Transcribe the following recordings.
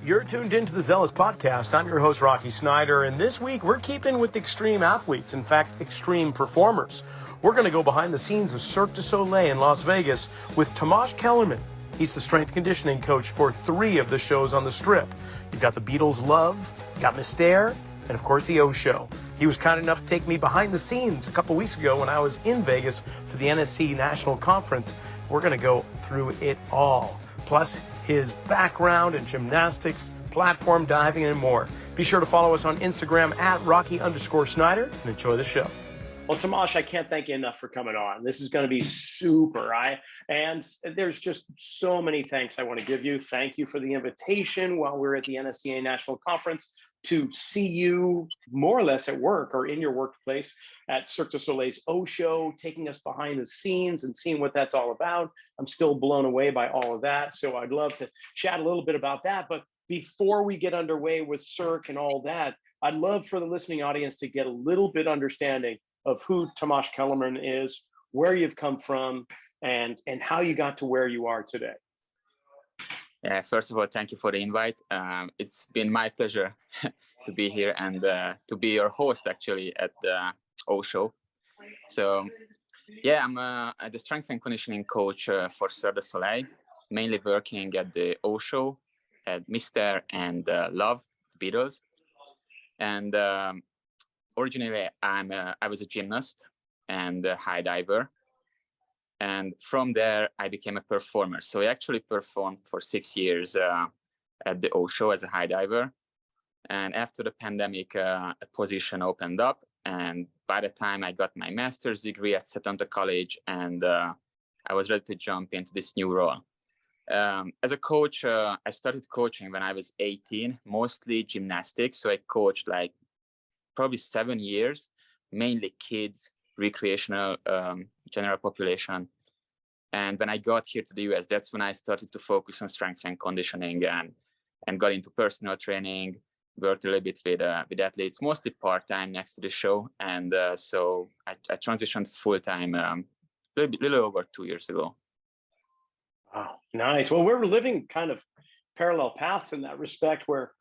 You're tuned into the Zelos podcast. I'm your host, Rocky Snyder, and this week we're keeping with extreme athletes, in fact, extreme performers. We're going to go behind the scenes of Cirque du Soleil in Las Vegas with Tamas Kelemen. He's the strength conditioning coach for 3 of the shows on the Strip. You've got the Beatles' Love, you got Mystere, and of course the O Show. He was kind enough to take me behind the scenes a couple weeks ago when I was in Vegas for the NSC National Conference. We're going to go through it all, plus his background in gymnastics, platform diving, and more. Be sure to follow us on Instagram at Rocky_Snyder and enjoy the show. Well, Tamas, I can't thank you enough for coming on. This is going to be super. And there's just so many thanks I want to give you. Thank you for the invitation while we're at the NSCA National Conference to see you more or less at work or in your workplace at Cirque du Soleil's O Show, taking us behind the scenes and seeing what that's all about. I'm still blown away by all of that. So I'd love to chat a little bit about that. But before we get underway with Cirque and all that, I'd love for the listening audience to get a little bit understanding of who Tamas Kelemen is, where you've come from, and how you got to where you are today. Yeah, first of all, thank you for the invite. It's been my pleasure to be here and to be your host, actually, at the O Show. So, yeah, I'm the strength and conditioning coach for Cirque du Soleil, mainly working at the O Show, at Mystere and Love, Beatles. And originally, I was a gymnast and a high diver. And from there, I became a performer. So I actually performed for 6 years at the O Show as a high diver. And after the pandemic, a position opened up. And by the time I got my master's degree at Setanta College, and I was ready to jump into this new role. As a coach, I started coaching when I was 18, mostly gymnastics. So I coached like probably 7 years, mainly kids, recreational, general population. And when I got here to the US, that's when I started to focus on strength and conditioning and got into personal training, worked a little bit with athletes, mostly part-time next to the show. And so I transitioned full-time a little over 2 years ago. Wow, nice. Well, we're living kind of parallel paths in that respect, where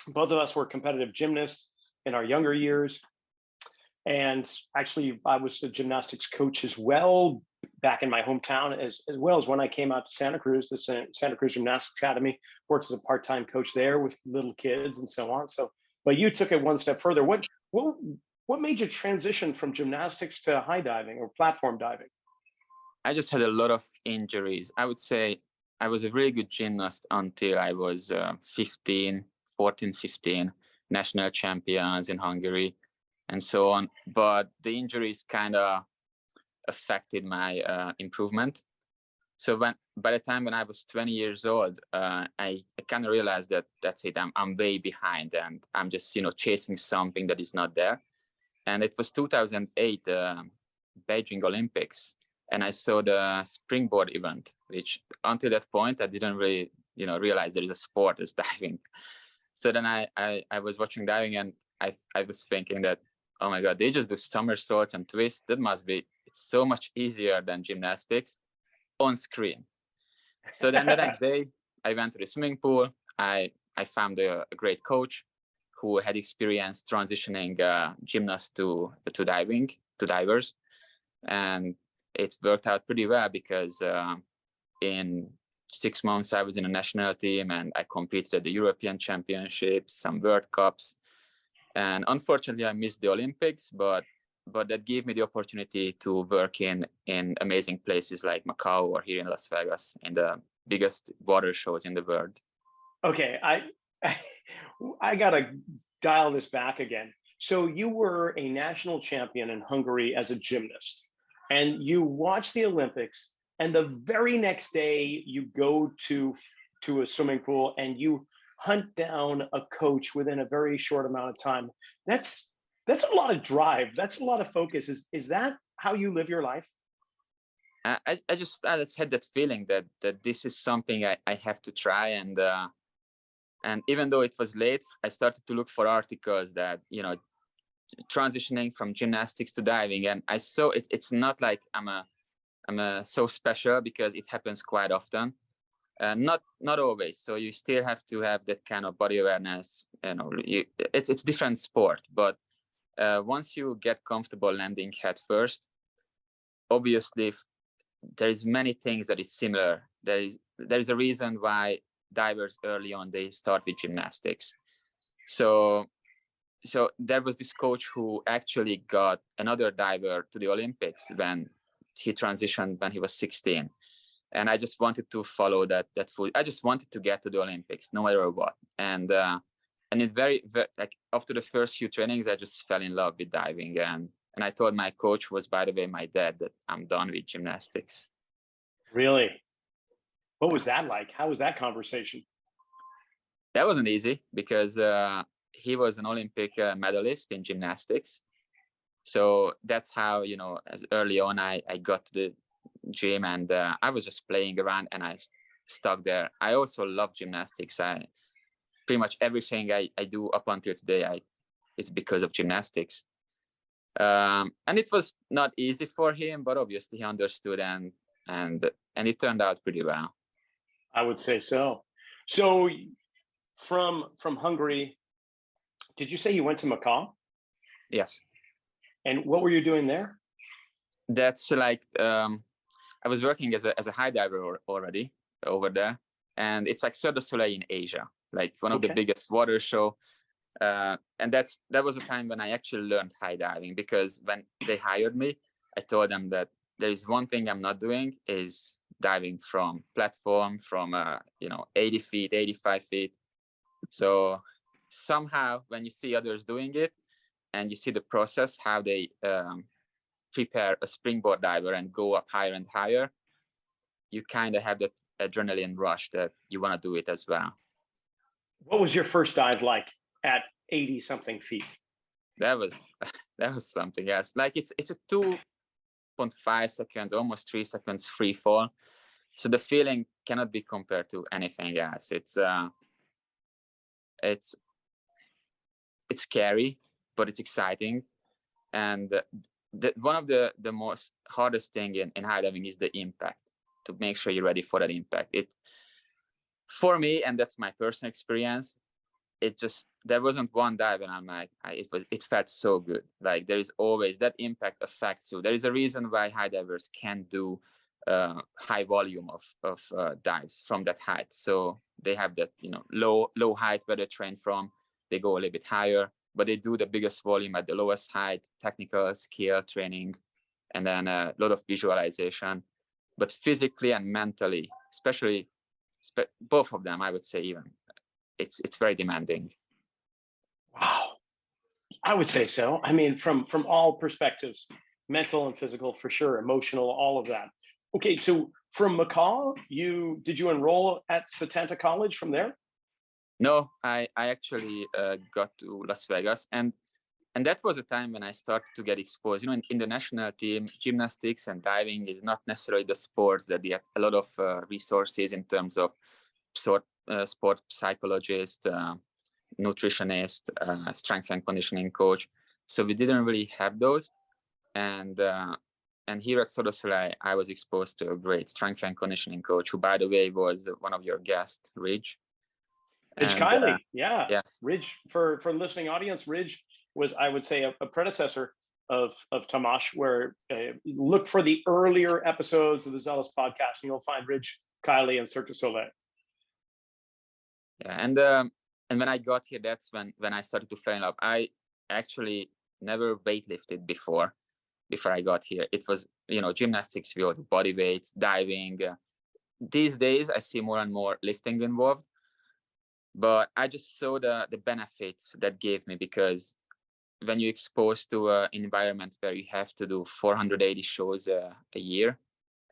both of us were competitive gymnasts in our younger years. And actually, I was a gymnastics coach as well back in my hometown, as well as when I came out to Santa Cruz, the Santa Cruz Gymnastics Academy, worked as a part-time coach there with little kids and so on. So, but you took it one step further. What made you transition from gymnastics to high diving or platform diving? I just had a lot of injuries. I would say I was a really good gymnast until I was 15, national champions in Hungary and so on. But the injuries kind of affected my improvement. So by the time when I was 20 years old, I kind of realized that that's it. I'm way behind, and I'm just chasing something that is not there. And it was 2008 Beijing Olympics, and I saw the springboard event, which until that point I didn't really realize there is a sport as diving. So then I was watching diving, and I was thinking that, oh my God, they just do somersaults and twists. That must be, it's so much easier than gymnastics on screen. So then the next day, I went to the swimming pool. I found a great coach who had experience transitioning gymnasts to divers. And it worked out pretty well because in 6 months, I was in a national team and I competed at the European Championships, some World Cups. And unfortunately, I missed the Olympics, but that gave me the opportunity to work in amazing places like Macau or here in Las Vegas, in the biggest water shows in the world. Okay, I gotta dial this back again. So you were a national champion in Hungary as a gymnast, and you watched the Olympics, and the very next day you go to a swimming pool and you hunt down a coach within a very short amount of time. That's a lot of drive. That's a lot of focus. Is that how you live your life? I just had that feeling that this is something I have to try. And even though it was late, I started to look for articles that, transitioning from gymnastics to diving. And I saw it's not like I'm so special, because it happens quite often. Not always. So you still have to have that kind of body awareness. It's different sport, but once you get comfortable landing head first, obviously there is many things that is similar. There is a reason why divers early on they start with gymnastics. So there was this coach who actually got another diver to the Olympics when he transitioned when he was 16. And I just wanted to follow that foot. I just wanted to get to the Olympics no matter what. And it very like after the first few trainings, I just fell in love with diving. And I told my coach, who was by the way my dad, that I'm done with gymnastics. Really? What was that like? How was that conversation? That wasn't easy because he was an Olympic medalist in gymnastics. So that's how, as early on, I got to the gym, and I was just playing around and I stuck there. I also love gymnastics. Pretty much everything I do up until today, it's because of gymnastics. And it was not easy for him, but obviously he understood, and it turned out pretty well. I would say so. So from Hungary, did you say you went to Macau? Yes. And what were you doing there? That's like I was working as a high diver already over there, and it's like Cirque du Soleil in Asia, like one of the biggest water show. And that was a time when I actually learned high diving, because when they hired me, I told them that there is one thing I'm not doing is diving from platform from 80 feet, 85 feet. So somehow when you see others doing it and you see the process, how they prepare a springboard diver and go up higher and higher, you kind of have that adrenaline rush that you want to do it as well. What was your first dive like at 80 something feet? That was something else. Like it's a 2.5 seconds, almost 3 seconds free fall. So the feeling cannot be compared to anything else. It's scary, but it's exciting. And one of the most hardest thing in high diving is the impact, to make sure you're ready for that impact. For me, and that's my personal experience, there wasn't one dive and I'm like, it felt so good. Like there is always that impact affects you. There is a reason why high divers can do high volume of dives from that height. So they have that low height where they train from. They go a little bit higher, but they do the biggest volume at the lowest height, technical skill training, and then a lot of visualization. But physically and mentally, especially both of them, I would say even, it's very demanding. Wow, I would say so. I mean, from all perspectives, mental and physical for sure, emotional, all of that. Okay, so from Macau, did you enroll at Setanta College from there? No, I actually got to Las Vegas, and that was a time when I started to get exposed. In the national team, gymnastics and diving is not necessarily the sports that get a lot of resources in terms of sport psychologist, nutritionist, strength and conditioning coach. So we didn't really have those. And here at Cirque du Soleil, I was exposed to a great strength and conditioning coach, who, by the way, was one of your guests, Ridge. Ridge Kiley, yeah. Yes. Ridge, for listening audience, Ridge was, I would say, a predecessor of Tamas, where look for the earlier episodes of the Zelos podcast and you'll find Ridge Kiley and Cirque du Soleil. Yeah, and when I got here, that's when I started to fall in love. I actually never weightlifted before I got here. It was, gymnastics, we all do body weights, diving. These days, I see more and more lifting involved. But I just saw the benefits that gave me, because when you're exposed to an environment where you have to do 480 shows a year,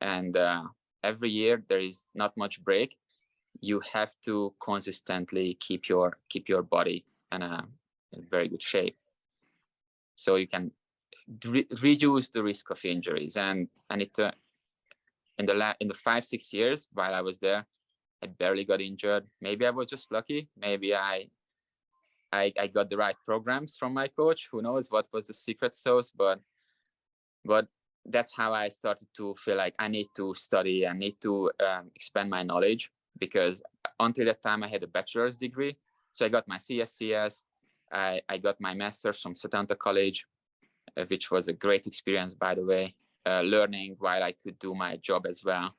and every year there is not much break, you have to consistently keep your body in very good shape, so you can reduce the risk of injuries. And it in the 5-6 years while I was there, I barely got injured. Maybe I was just lucky. Maybe I got the right programs from my coach. Who knows what was the secret sauce? But that's how I started to feel like I need to study. I need to expand my knowledge, because until that time I had a bachelor's degree. So I got my CSCS, I got my master's from Setanta College, which was a great experience, by the way, learning while I could do my job as well.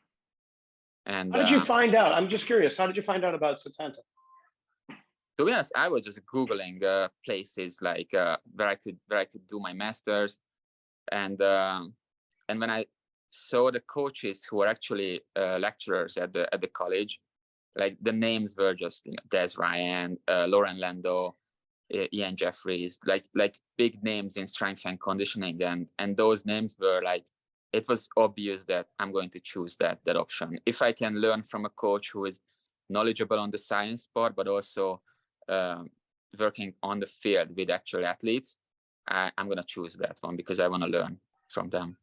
And how did you find out? I'm just curious. How did you find out about Setanta? To be honest, I was just Googling places like where I could do my master's, and when I saw the coaches who were actually lecturers at the college, like the names were just Des Ryan, Lauren Lando, Ian Jeffries, like big names in strength and conditioning, and those names were like, it was obvious that I'm going to choose that option. If I can learn from a coach who is knowledgeable on the science part, but also working on the field with actual athletes, I'm going to choose that one because I want to learn from them.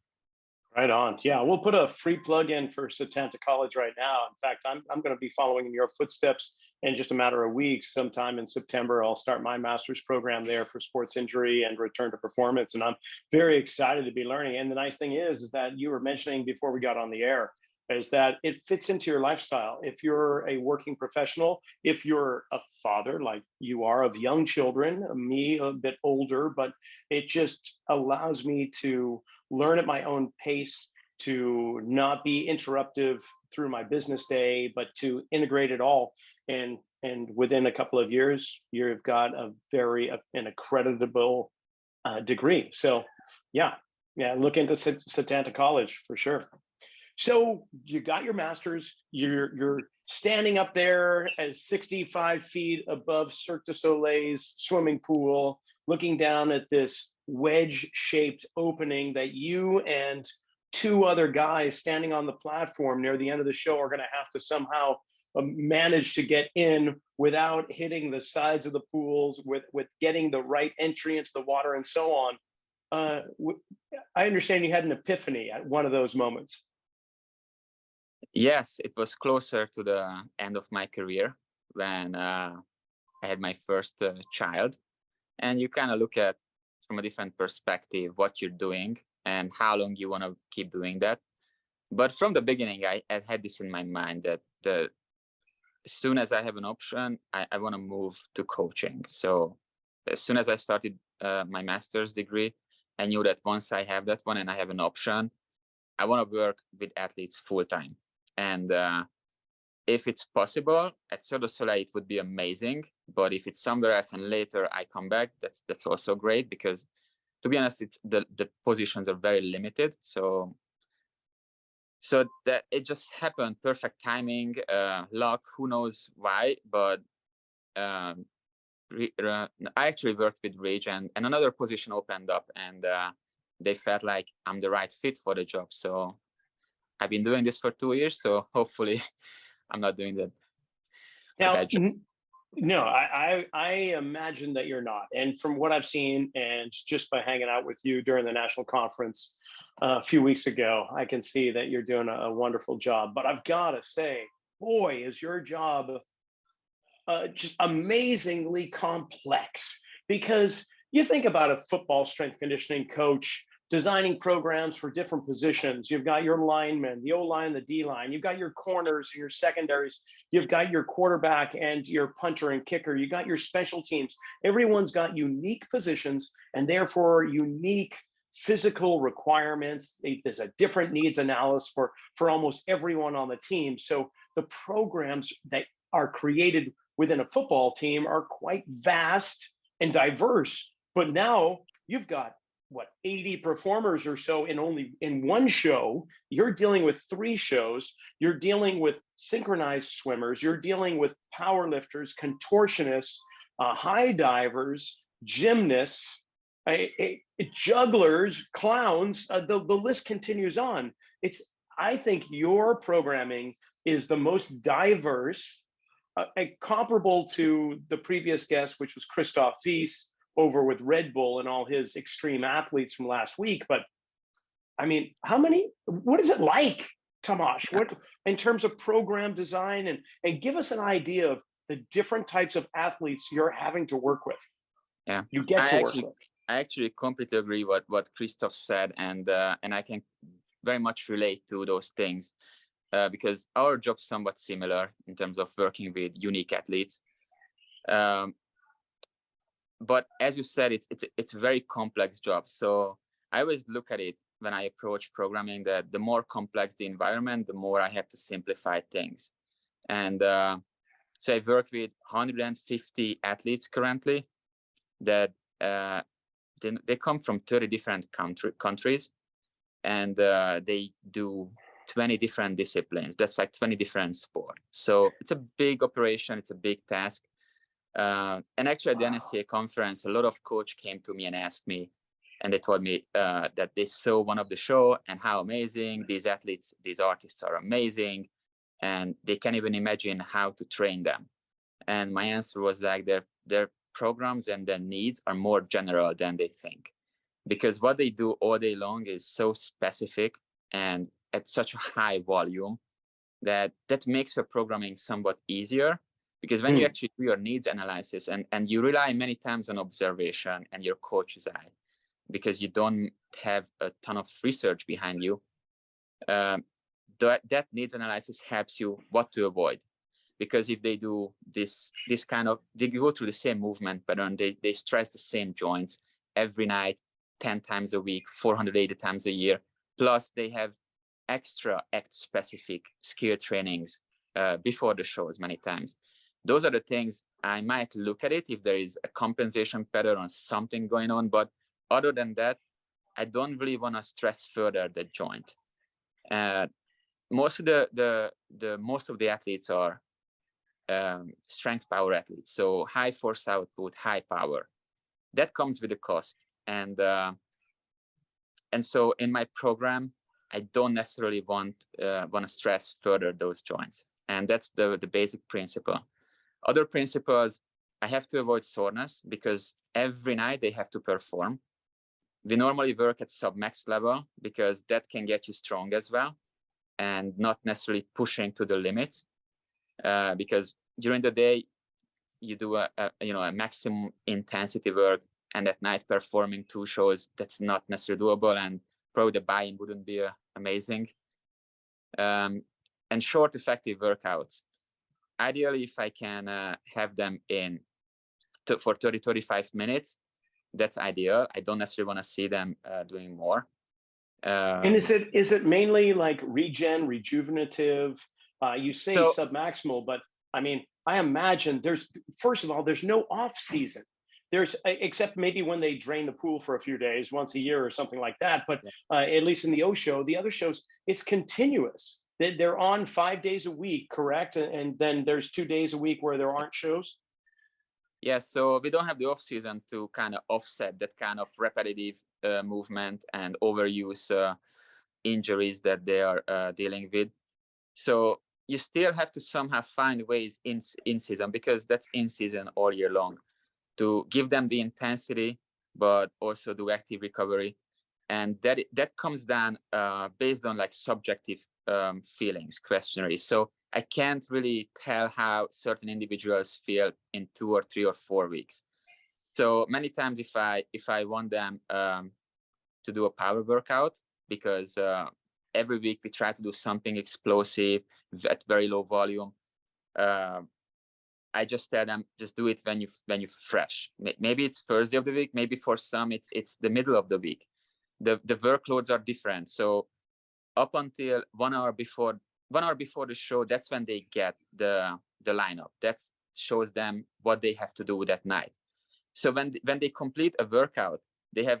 Right on. Yeah, we'll put a free plug in for Setanta College right now. In fact, I'm going to be following in your footsteps in just a matter of weeks. Sometime in September, I'll start my master's program there for sports injury and return to performance. And I'm very excited to be learning. And the nice thing is that you were mentioning before we got on the air, is that it fits into your lifestyle. If you're a working professional, if you're a father like you are of young children, me a bit older, but it just allows me to learn at my own pace, to not be interruptive through my business day, but to integrate it all. And within a couple of years, you've got an accreditable degree. So yeah, look into Setanta College for sure. So you got your master's, you're standing up there at 65 feet above Cirque du Soleil's swimming pool, looking down at this wedge-shaped opening that you and two other guys standing on the platform near the end of the show are going to have to somehow manage to get in without hitting the sides of the pools, with getting the right entry into the water and so on. I understand you had an epiphany at one of those moments. Yes, it was closer to the end of my career when I had my first child. And you kind of look at from a different perspective what you're doing and how long you want to keep doing that. But from the beginning, I had this in my mind that as soon as I have an option, I want to move to coaching. So as soon as I started my master's degree, I knew that once I have that one and I have an option, I want to work with athletes full time. And if it's possible at Cirque du Soleil, it would be amazing. But if it's somewhere else and later I come back, that's also great, because to be honest, it's the positions are very limited. So that it just happened, perfect timing, luck, who knows why. But I actually worked with Ridge, and another position opened up, and they felt like I'm the right fit for the job. So I've been doing this for 2 years, so hopefully I'm not doing that. Now, no, I imagine that you're not. And from what I've seen, and just by hanging out with you during the national conference a few weeks ago, I can see that you're doing a wonderful job. But I've got to say, boy, is your job just amazingly complex. Because you think about a football strength conditioning coach designing programs for different positions. You've got your linemen, the O-line, the D-line. You've got your corners, your secondaries. You've got your quarterback and your punter and kicker. You got your special teams. Everyone's got unique positions and therefore unique physical requirements. There's a different needs analysis for almost everyone on the team. So the programs that are created within a football team are quite vast and diverse. But now you've got 80 performers or so in one show. You're dealing with 3 shows. You're dealing with synchronized swimmers. You're dealing with power lifters, contortionists, high divers, gymnasts, jugglers, clowns. The list continues on. I think your programming is the most diverse, comparable to the previous guest, which was Christoph Wies, over with Red Bull and all his extreme athletes from last week. But I mean, what is it like, Tamas? What, in terms of program design, and give us an idea of the different types of athletes you're having to work with. Yeah, you get to work with. I actually completely agree with what Christoph said, and I can very much relate to those things. because our job's somewhat similar in terms of working with unique athletes. But as you said, it's a very complex job. So I always look at it when I approach programming that the more complex the environment, the more I have to simplify things. And so I work with 150 athletes currently that they come from 30 different countries, and they do 20 different disciplines. That's like 20 different sports. So it's a big operation. It's a big task. And actually at the NSCA conference, a lot of coach came to me and asked me, and they told me that they saw one of the show and how amazing these athletes, these artists are amazing, and they can't even imagine how to train them. And my answer was like their programs and their needs are more general than they think, because what they do all day long is so specific and at such a high volume that makes your programming somewhat easier. Because when you actually do your needs analysis and you rely many times on observation and your coach's eye, because you don't have a ton of research behind you, that needs analysis helps you what to avoid. Because if they do this kind of, they go through the same movement pattern, they stress the same joints every night, 10 times a week, 480 times a year, plus they have extra act-specific skill trainings before the shows many times. Those are the things I might look at it if there is a compensation pattern or something going on. But other than that, I don't really want to stress further the joint. Most of the athletes are strength power athletes, so high force output, high power. That comes with a cost, and so in my program, I don't necessarily want to stress further those joints, and that's the basic principle. Other principles, I have to avoid soreness because every night they have to perform. We normally work at sub-max level because that can get you strong as well, and not necessarily pushing to the limits. Because during the day you do a maximum intensity work, and at night performing 2 shows, that's not necessarily doable, and probably the buy-in wouldn't be amazing. And short, effective workouts. Ideally, if I can have them in for 30-35 minutes, that's ideal. I don't necessarily want to see them doing more. And is it mainly like rejuvenative? You say submaximal, but I mean, I imagine first of all, there's no off season. There's except maybe when they drain the pool for a few days, once a year or something like that. But at least in the O show, the other shows, it's continuous. They're on 5 days a week, correct? And then there's 2 days a week where there aren't shows. Yeah, so we don't have the off season to kind of offset that kind of repetitive movement and overuse injuries that they are dealing with. So you still have to somehow find ways in season, because that's in season all year long, to give them the intensity, but also do active recovery. And that comes down based on like subjective feelings, questionnaires. So I can't really tell how certain individuals feel in 2 or 3 or 4 weeks. So many times if I want them to do a power workout, because every week we try to do something explosive at very low volume, I just tell them, just do it when you're fresh. Maybe it's first day of the week, maybe for some it's the middle of the week. The workloads are different. So up until 1 hour before the show, that's when they get the lineup. That shows them what they have to do that night. So when they complete a workout, they have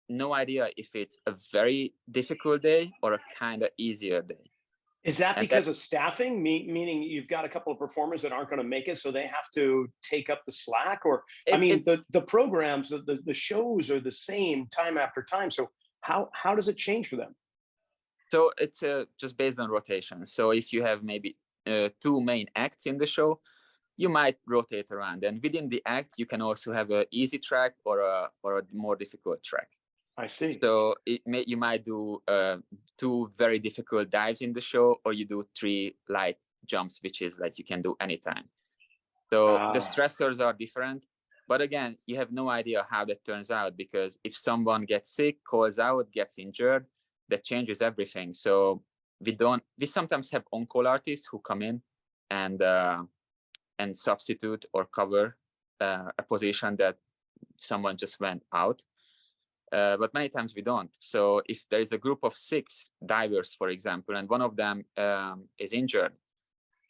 no idea if it's a very difficult day or a kind of easier day. Is that because of staffing, meaning you've got a couple of performers that aren't going to make it, so they have to take up the slack? Or the programs, the shows are the same time after time. So how does it change for them? So it's just based on rotation. So if you have maybe 2 main acts in the show, you might rotate around, and within the act you can also have an easy track or a more difficult track. I see. So you might do 2 very difficult dives in the show, or you do 3 light jumps, which is like you can do anytime. So the stressors are different, but again, you have no idea how that turns out, because if someone gets sick, calls out, gets injured, that changes everything. So we sometimes have on-call artists who come in and substitute or cover a position that someone just went out. But many times we don't. So if there is a group of 6 divers, for example, and one of them is injured,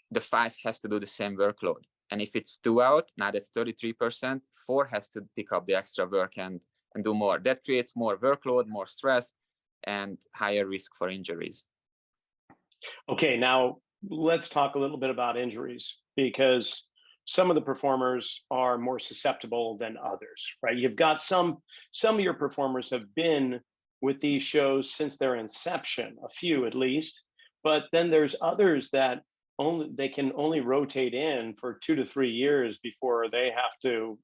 the 5 has to do the same workload. And if it's 2 out, now that's 33%, 4 has to pick up the extra work and do more. That creates more workload, more stress, and higher risk for injuries. Okay, now let's talk a little bit about injuries, because some of the performers are more susceptible than others, right? You've got some of your performers have been with these shows since their inception, a few at least, but then there's others that they can only rotate in for 2 to 3 years before they have to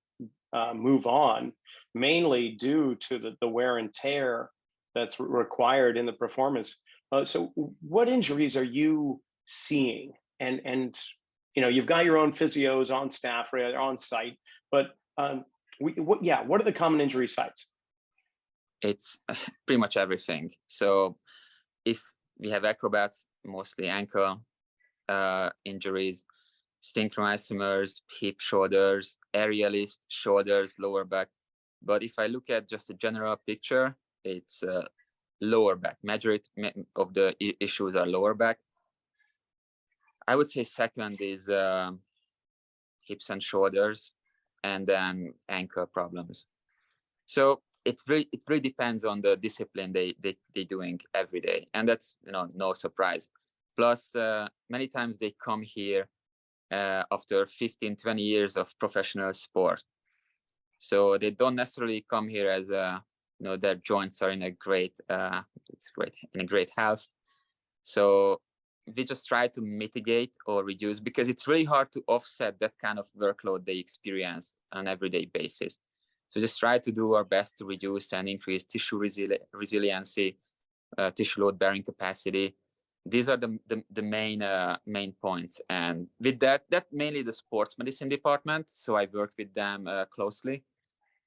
move on, mainly due to the wear and tear that's required in the performance. So what injuries are you seeing? And you've got your own physios on staff or on site, but what are the common injury sites? It's pretty much everything. So if we have acrobats, mostly ankle injuries, synchronized swimmers, hip, shoulders, aerialists, shoulders, lower back. But if I look at just a general picture, it's lower back. Majority of the issues are lower back. I would say second is hips and shoulders, and then ankle problems. So it really depends on the discipline they're doing every day, and that's no surprise. Plus, many times they come here after 15, 20 years of professional sport, so they don't necessarily come here as their joints are in a great health. So we just try to mitigate or reduce, because it's really hard to offset that kind of workload they experience on an everyday basis. So just try to do our best to reduce and increase tissue resiliency, tissue load bearing capacity. These are the main points. And with that mainly the sports medicine department. So I work with them closely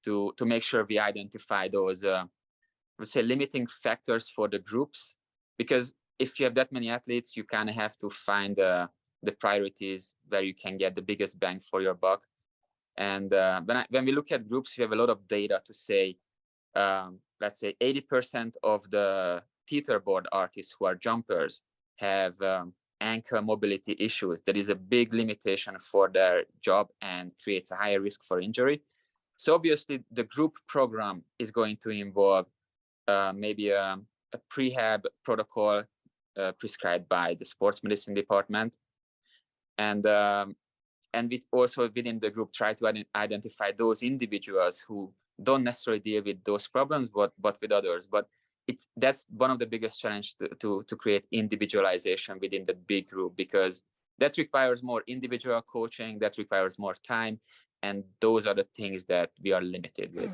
to make sure we identify those, let's say, limiting factors for the groups, because if you have that many athletes, you kind of have to find the priorities where you can get the biggest bang for your buck. And when we look at groups, we have a lot of data to say, let's say 80% of the teeterboard artists who are jumpers have ankle mobility issues. That is a big limitation for their job and creates a higher risk for injury. So obviously the group program is going to involve maybe a prehab protocol prescribed by the sports medicine department, and we also within the group try to identify those individuals who don't necessarily deal with those problems, but with others. But that's one of the biggest challenges to create individualization within the big group, because that requires more individual coaching, that requires more time, and those are the things that we are limited with.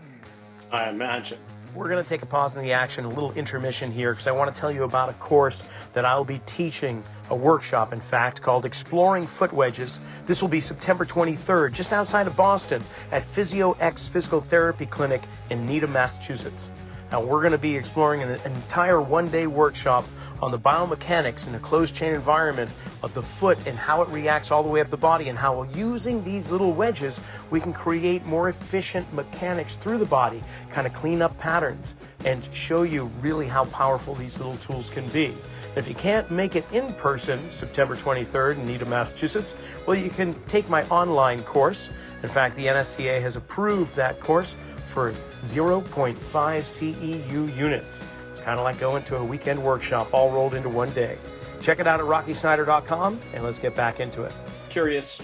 I imagine. We're going to take a pause in the action, a little intermission here, because I want to tell you about a course that I'll be teaching, a workshop, in fact, called Exploring Foot Wedges. This will be September 23rd, just outside of Boston, at Physio X Physical Therapy Clinic in Needham, Massachusetts. Now, we're going to be exploring an entire one-day workshop on the biomechanics in a closed-chain environment of the foot and how it reacts all the way up the body, and how using these little wedges, we can create more efficient mechanics through the body, kind of clean up patterns, and show you really how powerful these little tools can be. If you can't make it in person, September 23rd in Needham, Massachusetts, well, you can take my online course. In fact, the NSCA has approved that course for 0.5 CEU units. It's kind of like going to a weekend workshop all rolled into one day. Check it out at rockysnyder.com, and let's get back into it. Curious,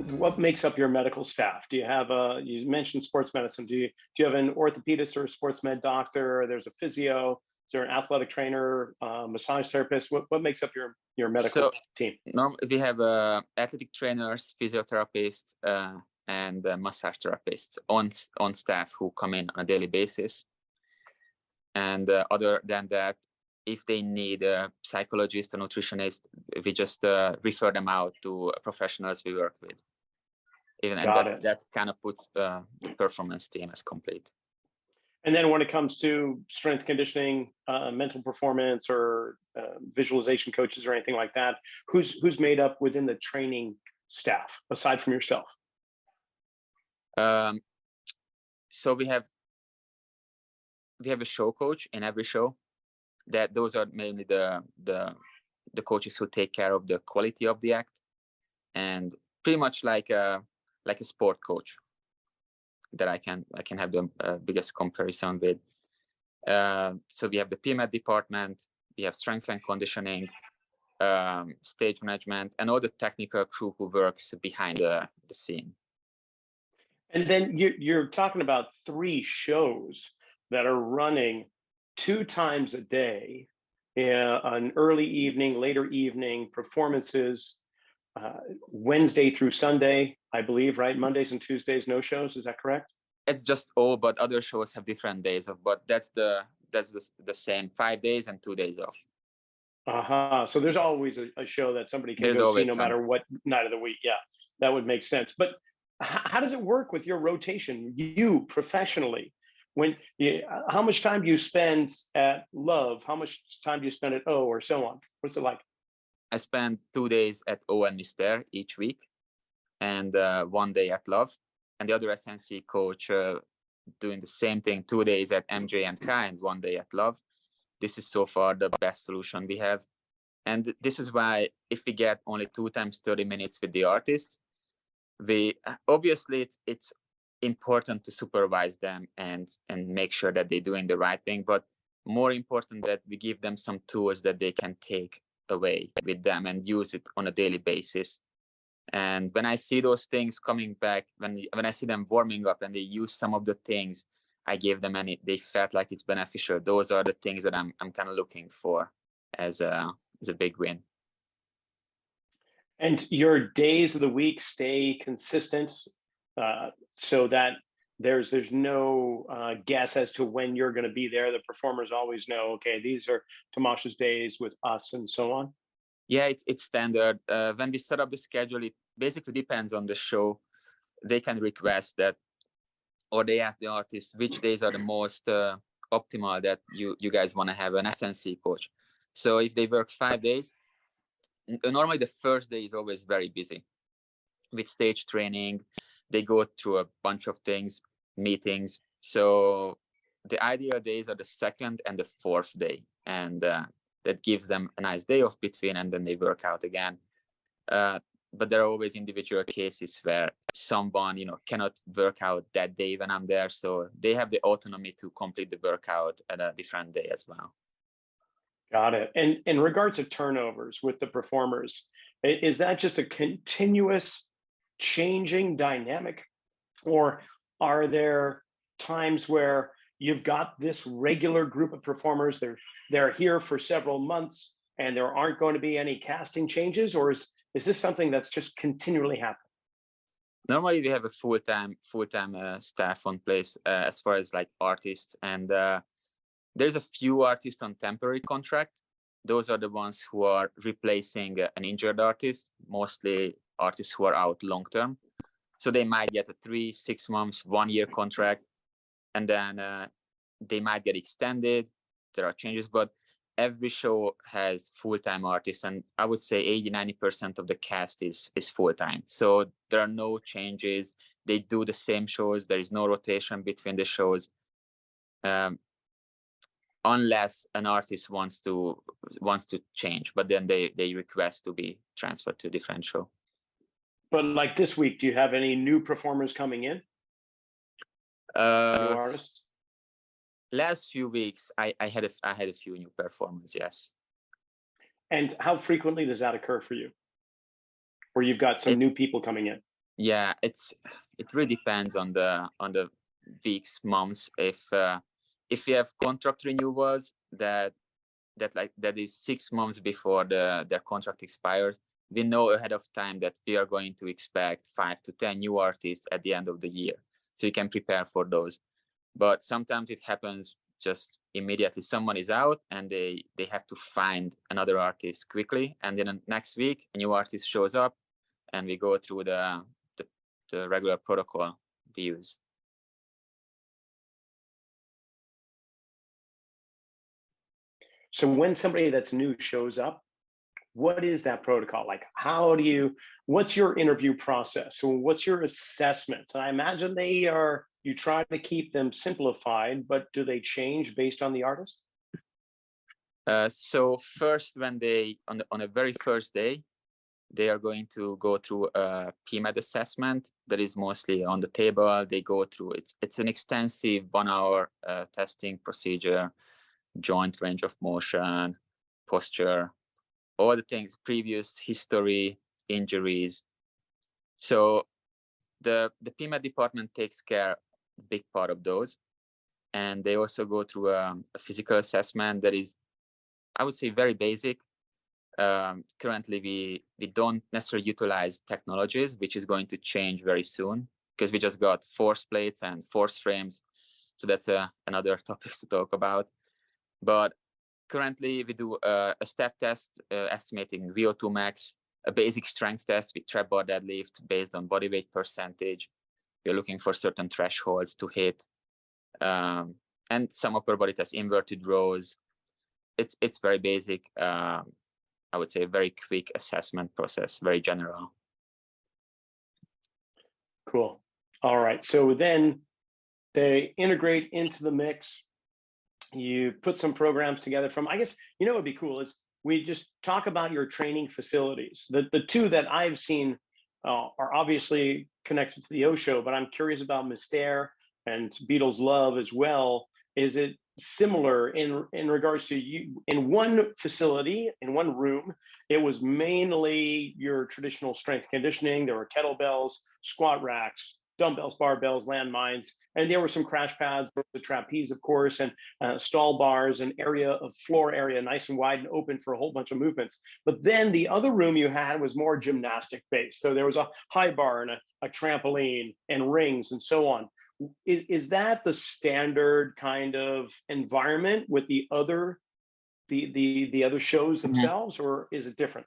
what makes up your medical staff? Do you have you mentioned sports medicine. Do you have an orthopedist or a sports med doctor? There's a physio. Is there an athletic trainer, massage therapist? What makes up your medical team? We have athletic trainers, physiotherapists, and massage therapists on staff who come in on a daily basis. And other than that, if they need a psychologist, a nutritionist, we just refer them out to professionals we work with. That kind of puts the performance team as complete. And then when it comes to strength conditioning, mental performance, or visualization coaches or anything like that, who's made up within the training staff aside from yourself? Um, so we have a show coach in every show. That those are mainly the coaches who take care of the quality of the act, and pretty much like a sport coach that I can have the biggest comparison with. So we have the PMAT department, we have strength and conditioning, stage management, and all the technical crew who works behind the scene. And then you're talking about 3 shows that are running 2 times a day, an early evening, later evening performances, Wednesday through Sunday, I believe, right? Mondays and Tuesdays, no shows. Is that correct? It's just all, but other shows have different days off. But that's the same 5 days and 2 days off. So there's always a show that somebody can There's go see always no something. matter what night of the week. Yeah, that would make sense. But how does it work with your rotation, you professionally? How much time do you spend at Love? How much time do you spend at O, or so on? What's it like? I spend 2 days at O and Mister each week, and 1 day at Love, and the other SNC coach doing the same thing, 2 days at MJ and Kai and 1 day at Love. This is so far the best solution we have. And this is why if we get only 2 times 30 minutes with the artist, we obviously it's important to supervise them and make sure that they're doing the right thing, but more important that we give them some tools that they can take away with them and use it on a daily basis. And when I see those things coming back, when I see them warming up and they use some of the things I gave them and they felt like it's beneficial, those are the things that I'm kind of looking for as a big win. And your days of the week stay consistent, so that there's no guess as to when you're going to be there. The performers always know, okay, these are Tamas's days with us, and so on. Yeah, it's standard. When we set up the schedule, it basically depends on the show. They can request that, or they ask the artist which days are the most optimal that you guys want to have an SNC coach. So if they work 5 days, normally the first day is always very busy with stage training. They go through a bunch of things, meetings. So the ideal days are the second and the fourth day, and that gives them a nice day off between, and then they work out again. But there are always individual cases where someone, cannot work out that day when I'm there. So they have the autonomy to complete the workout at a different day as well. Got it. And in regards to turnovers with the performers, is that just a continuous changing dynamic? Or are there times where you've got this regular group of performers, they're here for several months and there aren't going to be any casting changes? Or is this something that's just continually happening? Normally we have a full-time staff on place as far as like artists, and there's a few artists on temporary contract. Those are the ones who are replacing an injured artist, mostly artists who are out long term. So they might get a 3, 6 months, 1 year contract, and then they might get extended. There are changes, but every show has full-time artists, and I would say 80-90% of the cast is full-time. So there are no changes. They do the same shows. There is no rotation between the shows. Unless an artist wants to change, but then they request to be transferred to a different show. But like this week, do you have any new performers coming in? New artists? Last few weeks, I had a few new performers, yes. And how frequently does that occur for you, where you've got some new people coming in? Yeah, it really depends on the weeks, months. If you have contract renewals that is 6 months before their contract expires, we know ahead of time that we are going to expect 5 to 10 new artists at the end of the year. So you can prepare for those. But sometimes it happens just immediately. Someone is out and they have to find another artist quickly. And then next week, a new artist shows up and we go through the regular protocol we use. So when somebody that's new shows up, what is that protocol? Like, what's your interview process? So what's your assessments? And I imagine you try to keep them simplified, but do they change based on the artist? So first, when they on the very first day, they are going to go through a PMAD assessment that is mostly on the table. They go through it's an extensive 1 hour testing procedure, joint range of motion, posture, all the things, previous history, injuries. So the PMAD department takes care a big part of those, and they also go through a physical assessment that is, I would say, very basic. Currently, we don't necessarily utilize technologies, which is going to change very soon because we just got force plates and force frames. So that's another topic to talk about. But currently, we do a step test estimating VO2 max, a basic strength test with trap bar deadlift based on body weight percentage. We're looking for certain thresholds to hit, and some upper body tests, inverted rows. It's very basic. I would say a very quick assessment process, very general. Cool. All right. So then they integrate into the mix. You put some programs together from, I guess, what would be cool is we just talk about your training facilities. The two that I've seen are obviously connected to the O show, but I'm curious about Mystère and Beatles Love as well. Is it similar in regards to you in one facility, in one room? It was mainly your traditional strength conditioning. There were kettlebells, squat racks, dumbbells, barbells, landmines, and there were some crash pads, the trapeze, of course, and stall bars, an area of floor area nice and wide and open for a whole bunch of movements. But then the other room you had was more gymnastic based. So there was a high bar and a trampoline and rings and so on. Is that the standard kind of environment with the other shows themselves, or is it different?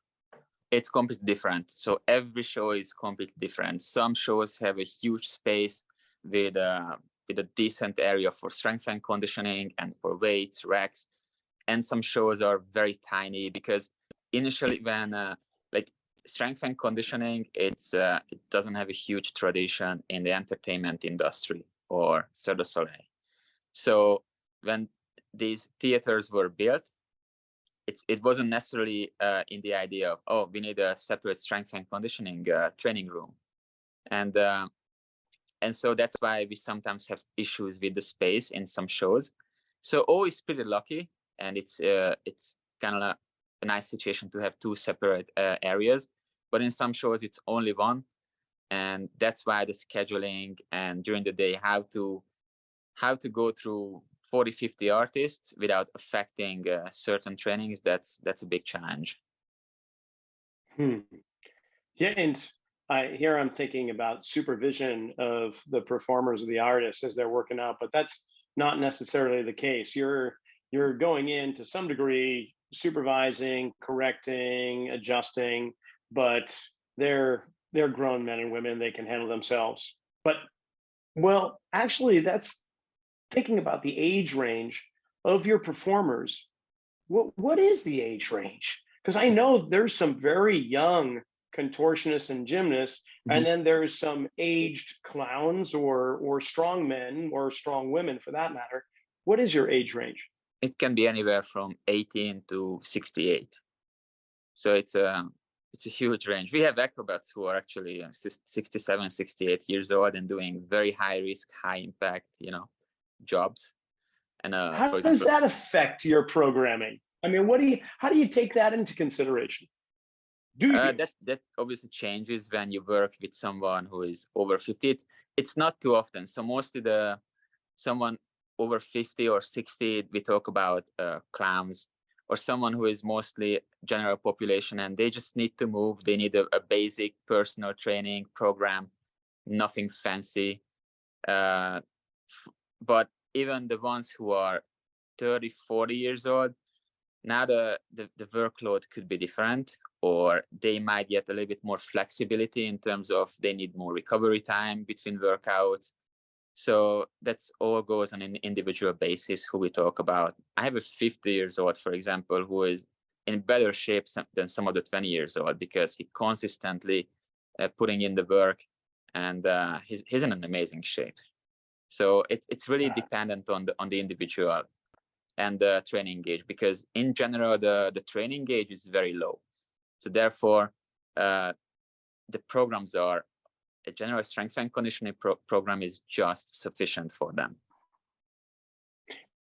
It's completely different. So every show is completely different. Some shows have a huge space with a decent area for strength and conditioning and for weights, racks, and some shows are very tiny because initially when like strength and conditioning, it doesn't have a huge tradition in the entertainment industry or Cirque du Soleil. So when these theaters were built, it wasn't necessarily in the idea of, oh, we need a separate strength and conditioning training room, and so that's why we sometimes have issues with the space in some shows. So always pretty lucky, and it's kind of a nice situation to have two separate areas. But in some shows it's only one, and that's why the scheduling and during the day how to go through 40-50 artists without affecting certain trainings, that's a big challenge. Yeah, and here I'm thinking about supervision of the performers or the artists as they're working out, but that's not necessarily the case. You're going in to some degree supervising, correcting, adjusting, but they're grown men and women. They can handle themselves. But well, actually, that's thinking about the age range of your performers. What is the age range? Because I know there's some very young contortionists and gymnasts, and then there's some aged clowns or strong men or strong women for that matter. What is your age range? It can be anywhere from 18 to 68. So it's a huge range. We have acrobats who are actually 67, 68 years old and doing very high risk, high impact, jobs. And how does that affect your programming? I mean, how do you take that into consideration? Do you? That obviously changes when you work with someone who is over 50. It's not too often. So mostly someone over 50 or 60, we talk about clowns, or someone who is mostly general population and they just need to move. They need a basic personal training program, nothing fancy. But even the ones who are 30, 40 years old, now the workload could be different, or they might get a little bit more flexibility in terms of they need more recovery time between workouts. So that's all goes on an individual basis who we talk about. I have a 50 years old, for example, who is in better shape than some of the 20 years old because he consistently putting in the work, and he's in an amazing shape. So it's really dependent on the individual and the training gauge, because in general the training gauge is very low. So therefore, the programs are a general strength and conditioning program is just sufficient for them.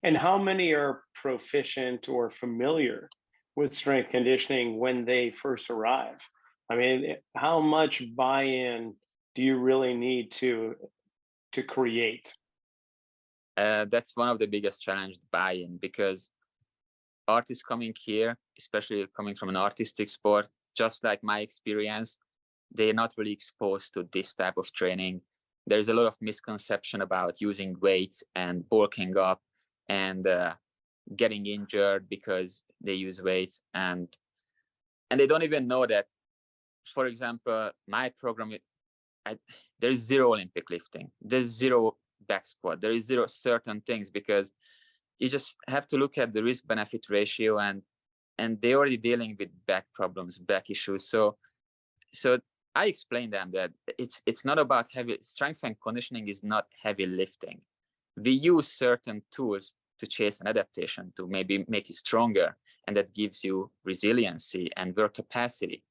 And how many are proficient or familiar with strength conditioning when they first arrive? I mean, how much buy-in do you really need to create? That's one of the biggest challenges, buy-in, because artists coming here, especially coming from an artistic sport, just like my experience, they're not really exposed to this type of training. There's a lot of misconception about using weights and bulking up and getting injured because they use weights, and they don't even know that, for example, my program, there's zero Olympic lifting, there's zero back squat, there is zero certain things, because you just have to look at the risk benefit ratio, and they're already dealing with back problems, back issues. So I explained them that it's not about heavy strength and conditioning is not heavy lifting. We use certain tools to chase an adaptation to maybe make you stronger, and that gives you resiliency and work capacity.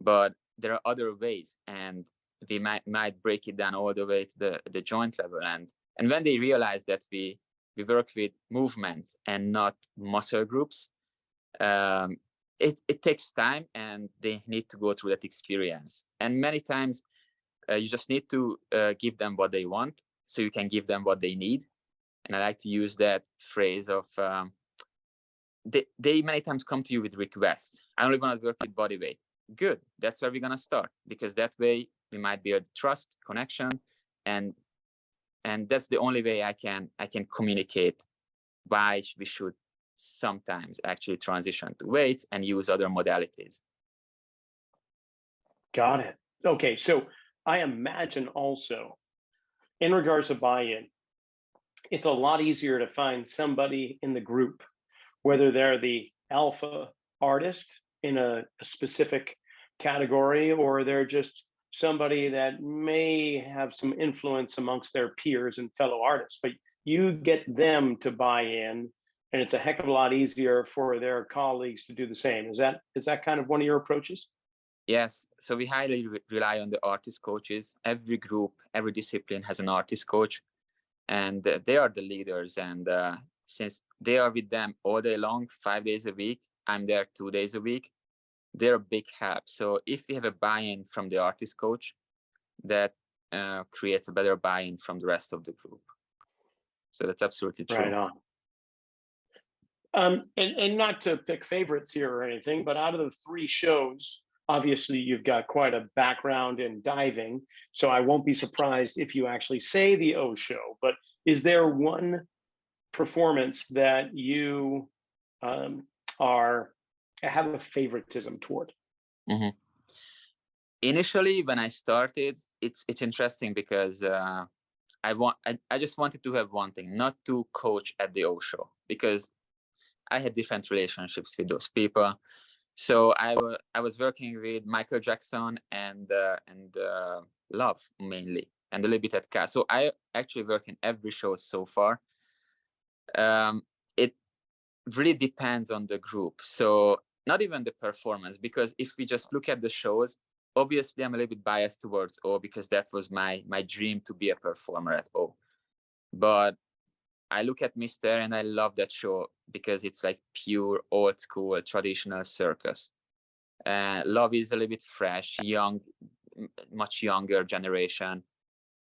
But there are other ways, and we might break it down all the way to the joint level. And when they realize that we work with movements and not muscle groups, it takes time, and they need to go through that experience. And many times you just need to give them what they want so you can give them what they need. And I like to use that phrase of they many times come to you with requests. I only want to work with body weight. Good, that's where we're going to start, because that way we might build trust, connection, and that's the only way I can communicate why we should sometimes actually transition to weights and use other modalities. Got it. Okay, so I imagine also, in regards to buy-in, it's a lot easier to find somebody in the group, whether they're the alpha artist in a specific category, or they're just somebody that may have some influence amongst their peers and fellow artists, but you get them to buy in, and it's a heck of a lot easier for their colleagues to do the same. Is that kind of one of your approaches? Yes, so we highly rely on the artist coaches. Every group, every discipline has an artist coach, and they are the leaders. And since they are with them all day long, 5 days a week, I'm there 2 days a week, they're a big help. So if we have a buy-in from the artist coach, that creates a better buy-in from the rest of the group. So that's absolutely true. Right on. And not to pick favorites here or anything, but out of the 3 shows, obviously you've got quite a background in diving, so I won't be surprised if you actually say the O show. But is there one performance that you have a favoritism toward? Mm-hmm. Initially, when I started, it's interesting because I just wanted to have one thing, not to coach at the O show, because I had different relationships with those people. So I was working with Michael Jackson and Love mainly, and a little bit at Cass. So I actually worked in every show so far. It really depends on the group. So not even the performance, because if we just look at the shows, obviously I'm a little bit biased towards O, because that was my dream to be a performer at O. But I look at Mr. and I love that show because it's like pure old school traditional circus. Love is a little bit fresh, young, much younger generation.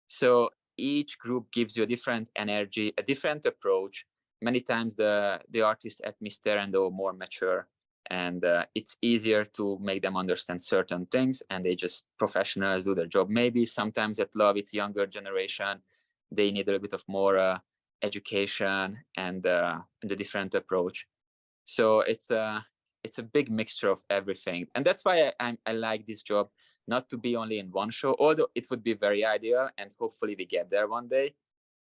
So each group gives you a different energy, a different approach. Many times the artists at Mr. and O more mature, and it's easier to make them understand certain things, and they just professionals do their job. Maybe sometimes at Love it's younger generation, they need a little bit of more education and the different approach. So it's a big mixture of everything, and that's why I like this job, not to be only in one show, although it would be very ideal, and hopefully we get there one day.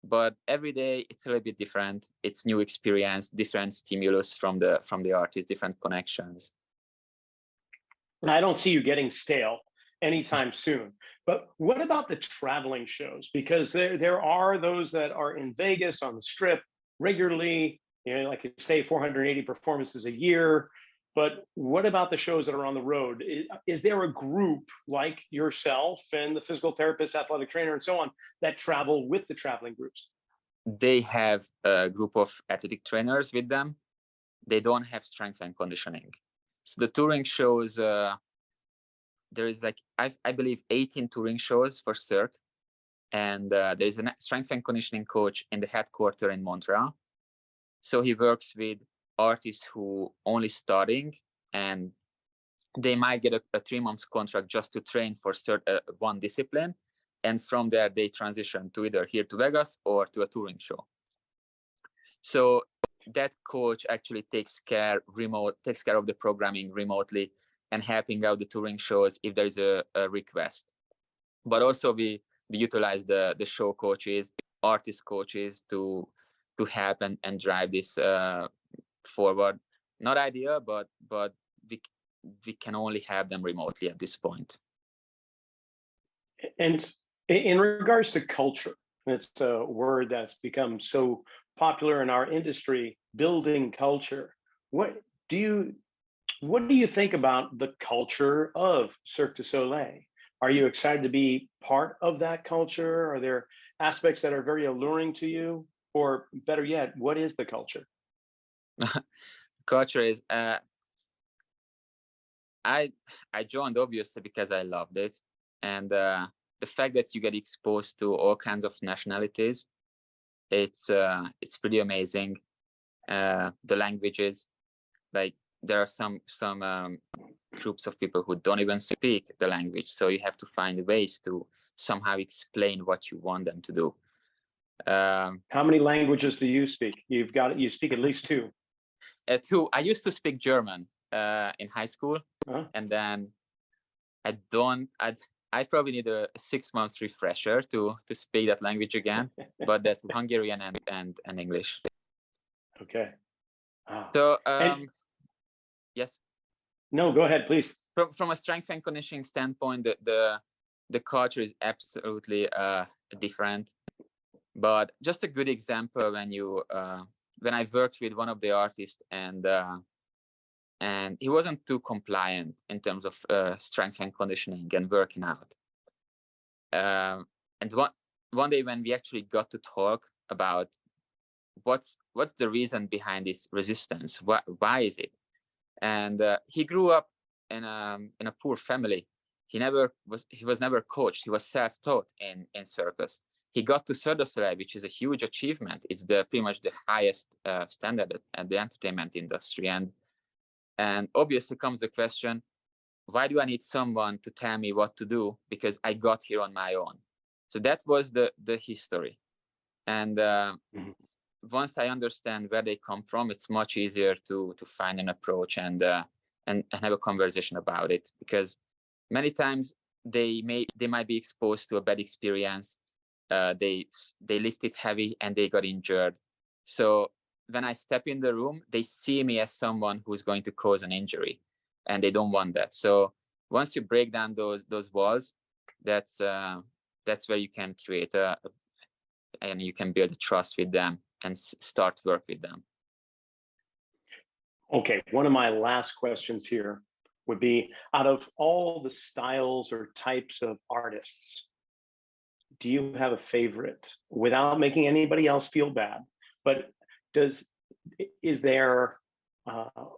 but every day it's a little bit different. It's new experience, different stimulus from the artist, different connections. I don't see you getting stale anytime soon. But what about the traveling shows? Because there are those that are in Vegas on the Strip regularly, like you say, 480 performances a year. But what about the shows that are on the road? Is there a group like yourself and the physical therapist, athletic trainer, and so on that travel with the traveling groups? They have a group of athletic trainers with them. They don't have strength and conditioning. So the touring shows, there is like, I believe 18 touring shows for Cirque. And there's a strength and conditioning coach in the headquarters in Montreal. So he works with artists who only starting, and they might get a 3-month contract just to train for one discipline. And from there, they transition to either here to Vegas or to a touring show. So that coach actually takes care of the programming remotely and helping out the touring shows if there's a request. But also we utilize the show coaches, artist coaches to help and drive this forward. Not ideal, but we can only have them remotely at this point. And in regards to culture, it's a word that's become so popular in our industry, building culture. What do you think about the culture of Cirque du Soleil? Are you excited to be part of that culture? Are there aspects that are very alluring to you? Or better yet, what is the culture? Culture is, I joined obviously because I loved it. And the fact that you get exposed to all kinds of nationalities, it's pretty amazing. The languages, like there are some groups of people who don't even speak the language, so you have to find ways to somehow explain what you want them to do. How many languages do you speak? You speak at least two. Two. I used to speak German in high school, and then I probably need a 6 months refresher to speak that language again. But that's Hungarian and English. Okay. So yes. No, go ahead, please. From a strength and conditioning standpoint, the culture is absolutely different. But just a good example, when I worked with one of the artists, and he wasn't too compliant in terms of strength and conditioning and working out. And one day when we actually got to talk about what's the reason behind this resistance, why is it? And he grew up in a poor family. He was never coached. He was self-taught in circus. He got to Cirque du Soleil, which is a huge achievement. It's pretty much the highest standard at the entertainment industry. And obviously comes the question, why do I need someone to tell me what to do? Because I got here on my own. So that was the history. And once I understand where they come from, it's much easier to find an approach and have a conversation about it. Because many times they might be exposed to a bad experience. They lifted heavy and they got injured. So when I step in the room, they see me as someone who's going to cause an injury, and they don't want that. So once you break down those walls, that's where you can create and you can build a trust with them and start work with them. Okay, one of my last questions here would be, out of all the styles or types of artists, do you have a favorite without making anybody else feel bad? But is there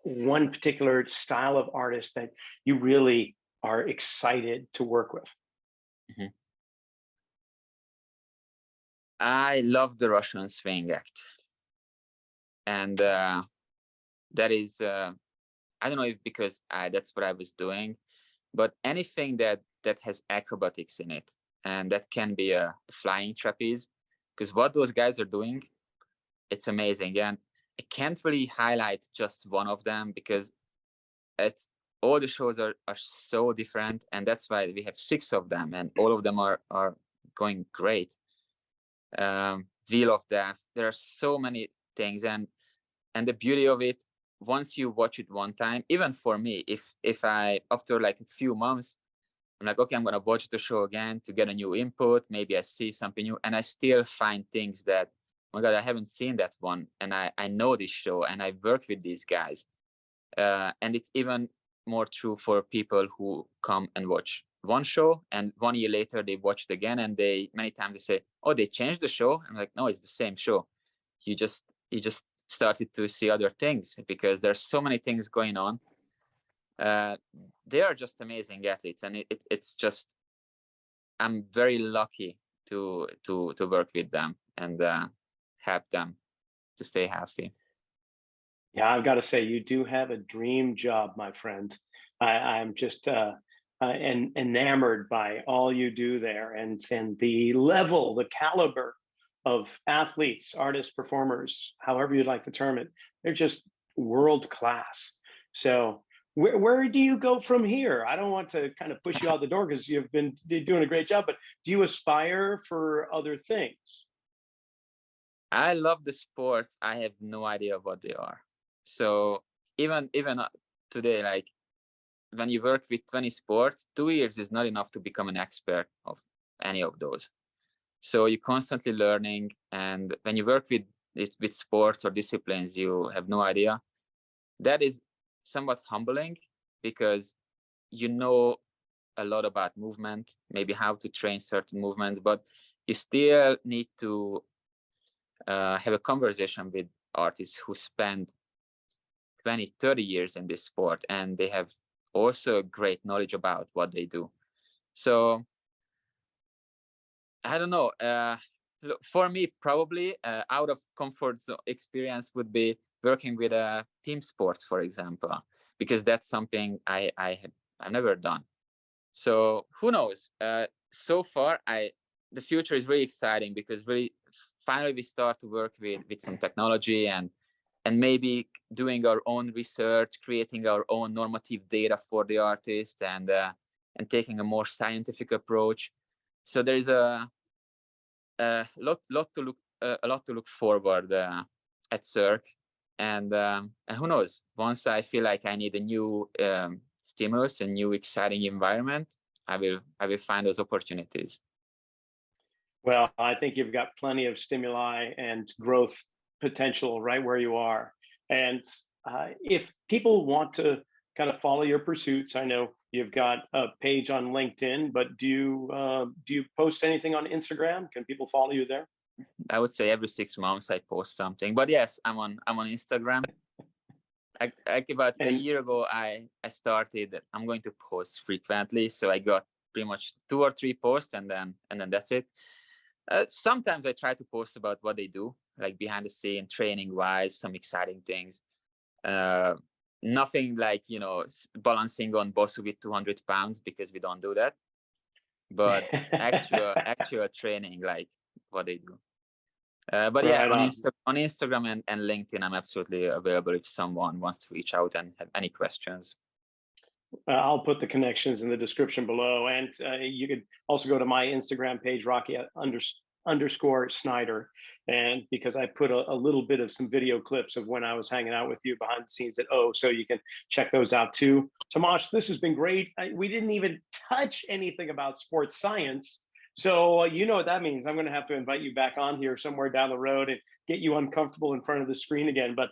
one particular style of artist that you really are excited to work with? Mm-hmm. I love the Russian swing act. And that is, I don't know if because that's what I was doing, but anything that has acrobatics in it, and that can be a flying trapeze, because what those guys are doing, it's amazing. And I can't really highlight just one of them because all the shows are so different, and that's why we have 6 of them, and all of them are going great. wheel of death. There are so many things, and the beauty of it, once you watch it one time, even for me, if I, after like a few months, I'm like, okay, I'm gonna watch the show again to get a new input. Maybe I see something new, and I still find things that, oh my God, I haven't seen that one, and I know this show, and I work with these guys, and it's even more true for people who come and watch one show, and 1 year later they watch it again, and many times they say, oh, they changed the show. I'm like, no, it's the same show. You just started to see other things, because there's so many things going on. They are just amazing athletes, and it's just, I'm very lucky to work with them and help them to stay healthy. Yeah, I've got to say, you do have a dream job, my friend. I'm just enamored by all you do there, and the level, the caliber of athletes, artists, performers, however you'd like to term it. They're just world class. So where do you go from here? I don't want to kind of push you out the door, because you've been doing a great job, but do you aspire for other things? I love the sports. I have no idea what they are. So even today, like when you work with 20 sports, 2 years is not enough to become an expert of any of those. So you're constantly learning, and when you work with sports or disciplines you have no idea, that is somewhat humbling, because you know a lot about movement, maybe how to train certain movements, but you still need to have a conversation with artists who spend 20, 30 years in this sport, and they have also great knowledge about what they do. So I don't know. Look, for me, probably out of comfort zone experience would be working with team sports, for example, because that's something I've never done. So who knows? So far, the future is really exciting, because really finally we start to work with some technology, and maybe doing our own research, creating our own normative data for the artist, and taking a more scientific approach. So there is a lot to look forward at Cirque, and who knows? Once I feel like I need a new stimulus, a new exciting environment, I will find those opportunities. Well, I think you've got plenty of stimuli and growth potential right where you are. And if people want to kind of follow your pursuits, I know you've got a page on LinkedIn, but do you post anything on Instagram? Can people follow you there? I would say every 6 months I post something, but yes, I'm on Instagram. About a year ago, I started. I'm going to post frequently, so I got pretty much 2 or 3 posts, and then that's it. Sometimes I try to post about what they do, like behind the scene, training wise, some exciting things. Nothing like, balancing on Bosu with 200 pounds, because we don't do that. But actual training, like what they do. But yeah, on Instagram and LinkedIn, I'm absolutely available if someone wants to reach out and have any questions. I'll put the connections in the description below, and you could also go to my Instagram page, Rocky_Snyder, and because I put a little bit of some video clips of when I was hanging out with you behind the scenes at O, so you can check those out too. Tamas, this has been great. We didn't even touch anything about sports science, so you know what that means. I'm going to have to invite you back on here somewhere down the road and get you uncomfortable in front of the screen again. But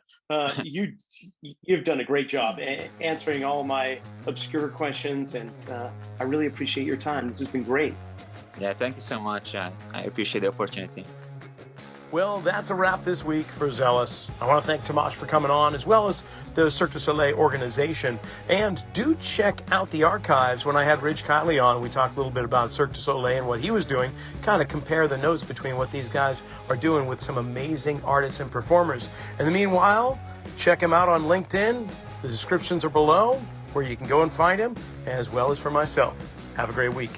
you've done a great job answering all my obscure questions, and I really appreciate your time. This has been great. Yeah, thank you so much. I appreciate the opportunity. Well, that's a wrap this week for Zelos. I want to thank Tamas for coming on, as well as the Cirque du Soleil organization. And do check out the archives. When I had Ridge Kiley on, we talked a little bit about Cirque du Soleil and what he was doing, kind of compare the notes between what these guys are doing with some amazing artists and performers. In the meanwhile, check him out on LinkedIn. The descriptions are below, where you can go and find him, as well as for myself. Have a great week.